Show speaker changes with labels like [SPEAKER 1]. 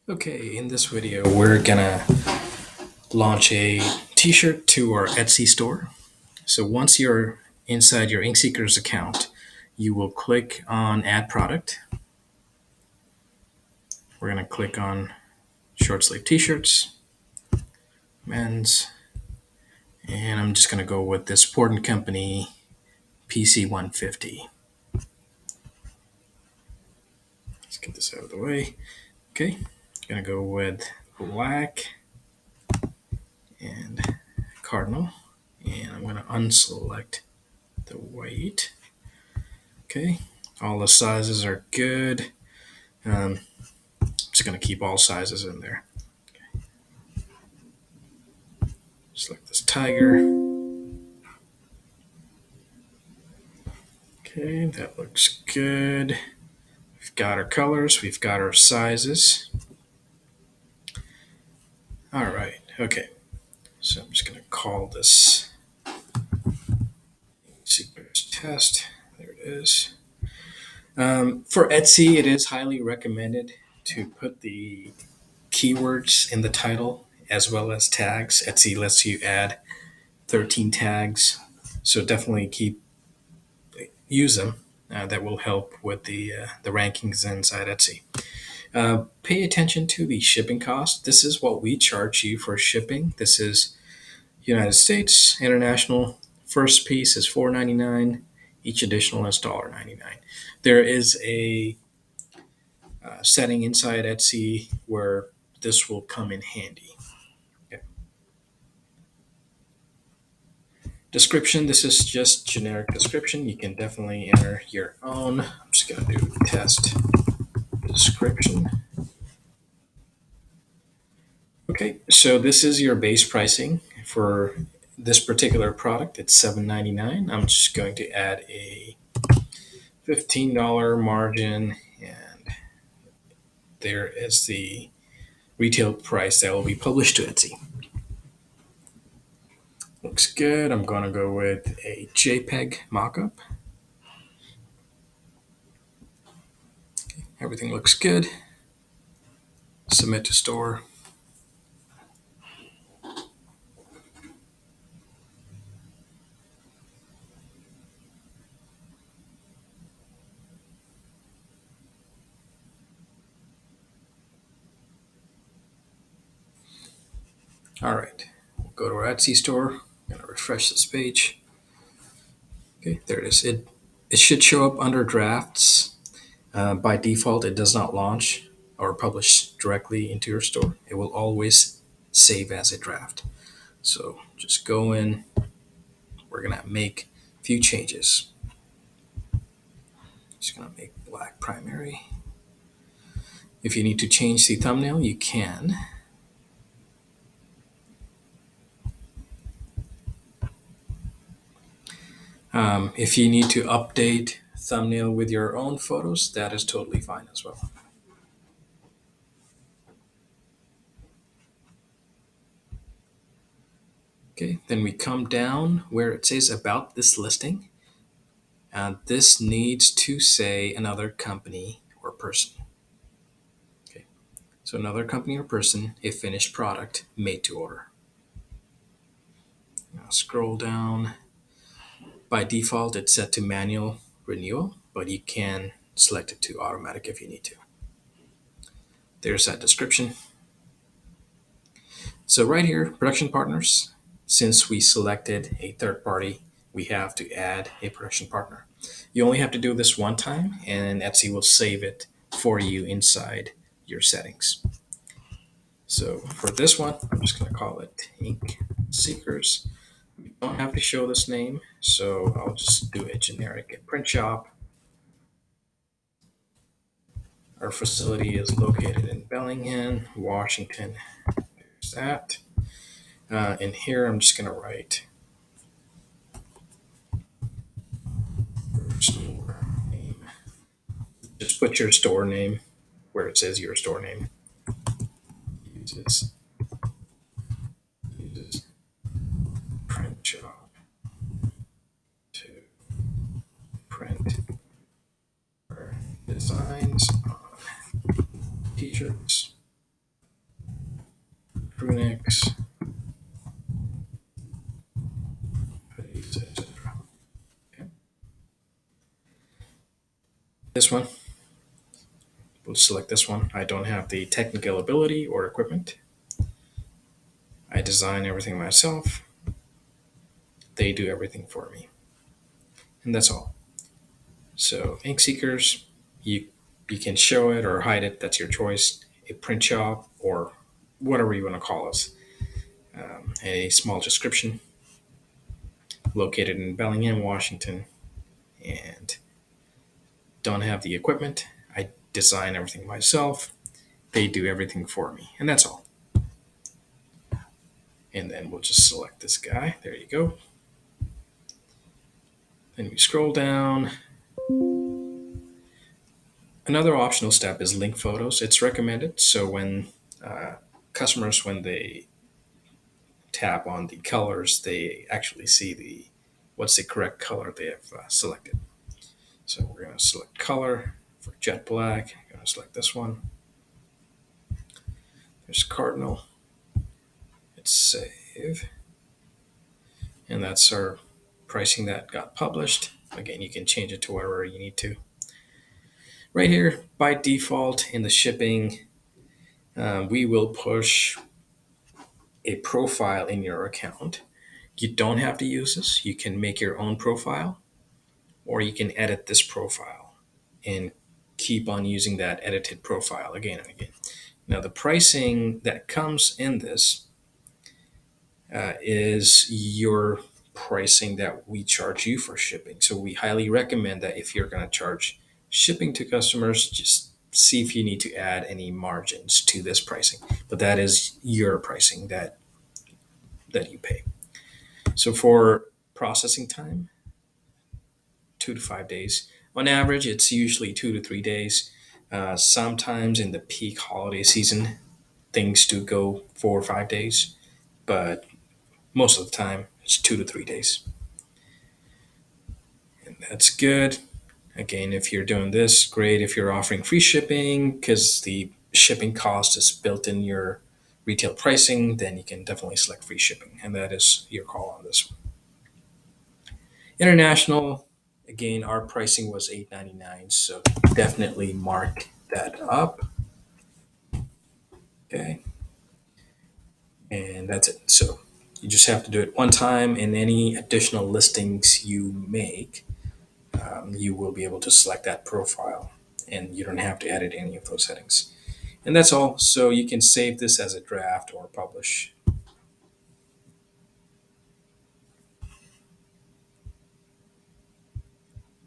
[SPEAKER 1] Okay, in this video, we're gonna launch a t-shirt to our Etsy store. So once you're inside your Inkseekers account, you will click on Add Product. We're gonna click on short sleeve t-shirts, men's, and I'm just gonna go with this Sport & Company PC 150. Let's get this out of the way. Okay, gonna go with black and cardinal, and I'm gonna unselect the white. Okay, all the sizes are good. I'm just going to keep all sizes in there. Select this tiger. Okay, that looks good. We've got our colors, we've got our sizes. All right, okay. So I'm just going to call this Seekers test. There it is. For Etsy, it is highly recommended to put the keywords in the title as well as tags. Etsy lets you add 13 tags, so definitely use them. That will help with the rankings inside Etsy. Pay attention to the shipping cost. This is what we charge you for shipping. This is United States, international. First piece is $4.99. Each additional is $1.99. There is a setting inside Etsy where this will come in handy. Okay. Description, this is just generic description. You can definitely enter your own. I'm just going to do test description. Okay, so this is your base pricing for this particular product. It's $7.99. I'm just going to add a $15 margin, and there is the retail price that will be published to Etsy. Looks good. I'm going to go with a JPEG mockup. Okay, everything looks good. Submit to store. All right, we'll go to our Etsy store. I'm going to refresh this page. Okay, there it is. It should show up under drafts. By default, it does not launch or publish directly into your store. It will always save as a draft. So just go in. We're going to make a few changes. Just going to make black primary. If you need to change the thumbnail, you can. If you need to update thumbnail with your own photos, that is totally fine as well. Okay, then we come down where it says about this listing. This needs to say another company or person. Okay, so another company or person, a finished product made to order. Now scroll down. By default, it's set to manual renewal, but you can select it to automatic if you need to. There's that description. So right here, production partners, since we selected a third party, we have to add a production partner. You only have to do this one time, and Etsy will save it for you inside your settings. So for this one, I'm just going to call it Inkseekers. You don't have to show this name, so I'll just do a generic print shop. Our facility is located in Bellingham, Washington. There's that. And here I'm just going to write store name. Just put your store name where it says your store name. Uses print shop to print our designs on t-shirts. crewnecks, hoodies, etc. Okay. This one, we'll select this one. I don't have the technical ability or equipment. I design everything myself. They do everything for me. And that's all. So Inkseekers, you can show it or hide it. That's your choice. A print shop or whatever you want to call us. A small description located in Bellingham, Washington, and don't have the equipment. I design everything myself. They do everything for me, and that's all. And then we'll just select this guy. There you go. Then we scroll down. Another optional step is link photos. It's recommended. So when uh, customers, when they tap on the colors, they actually see what's the correct color they have selected. So we're going to select color for jet black. I'm going to select this one. There's cardinal. Hit save. And that's our pricing that got published. Again, you can change it to whatever you need to. Right here, by default in the shipping, we will push a profile in your account. You don't have to use this. You can make your own profile, or you can edit this profile and keep on using that edited profile again and again. Now, the pricing that comes in this is your pricing that we charge you for shipping. So we highly recommend that if you're going to charge shipping to customers, just see if you need to add any margins to this pricing. But that is your pricing that you pay. So for processing time, 2 to 5 days. On average, it's usually 2 to 3 days. Sometimes in the peak holiday season, things do go 4 or 5 days, but most of the time it's 2 to 3 days. And that's good. Again, if you're doing this, great. If you're offering free shipping because the shipping cost is built in your retail pricing, then you can definitely select free shipping, and that is your call on this one. International, again, our pricing was $8.99, so definitely mark that up. Okay, and that's it. So you just have to do it one time, and any additional listings you make, you will be able to select that profile, and you don't have to edit any of those settings. And that's all. So you can save this as a draft or publish